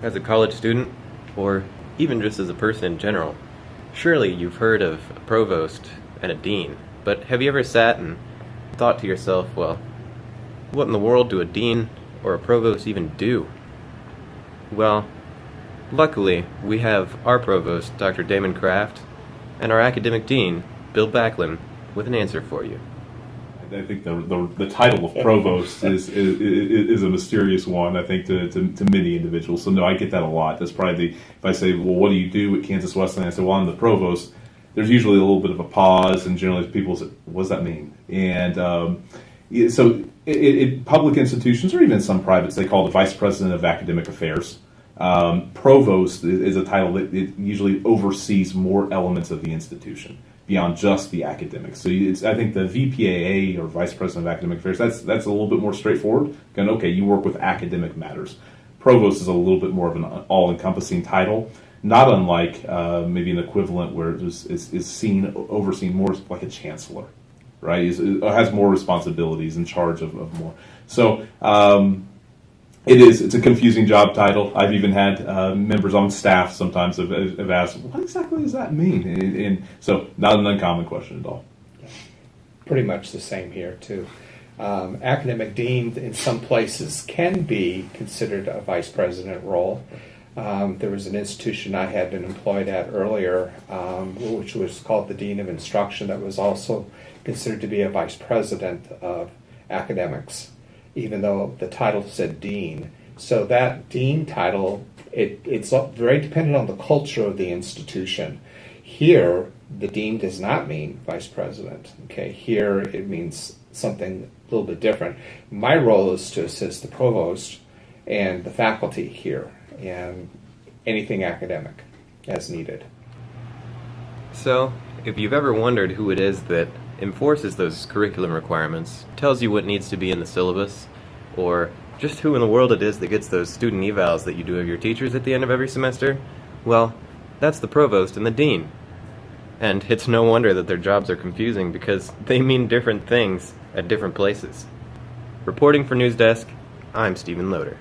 as a college student, or even just as a person in general, surely you've heard of a provost and a dean, but have you ever sat and thought to yourself, well, what in the world do a dean or a provost even do? Well, luckily, we have our provost, Dr. Damon Kraft, and our academic dean, Bill Backlin, with an answer for you. I think the title of provost is a mysterious one, I think, to many individuals. So, no, I get that a lot. That's probably if I say, well, what do you do at Kansas Wesleyan? I say, well, I'm the provost. There's usually a little bit of a pause, and generally people say, what does that mean? And so public institutions, or even some privates, they call it the vice president of academic affairs. Provost is a title that it usually oversees more elements of the institution beyond just the academics. So I think the VPAA, or Vice President of Academic Affairs, that's a little bit more straightforward. Going, okay, you work with academic matters. Provost is a little bit more of an all-encompassing title, not unlike maybe an equivalent where it is overseen more like a chancellor, right? It has more responsibilities, in charge of more. So it's a confusing job title. I've even had members on staff sometimes have asked, what exactly does that mean? And so not an uncommon question at all. Pretty much the same here, too. Academic dean in some places can be considered a vice president role. There was an institution I had been employed at earlier, which was called the Dean of Instruction, that was also considered to be a vice president of academics, even though the title said dean. So that dean title, it's very dependent on the culture of the institution. Here, the dean does not mean vice president. Okay, here it means something a little bit different. My role is to assist the provost and the faculty here, and anything academic as needed. So, if you've ever wondered who it is that enforces those curriculum requirements, tells you what needs to be in the syllabus, or just who in the world it is that gets those student evals that you do of your teachers at the end of every semester, well, that's the provost and the dean. And it's no wonder that their jobs are confusing, because they mean different things at different places. Reporting for News Desk, I'm Stephen Loader.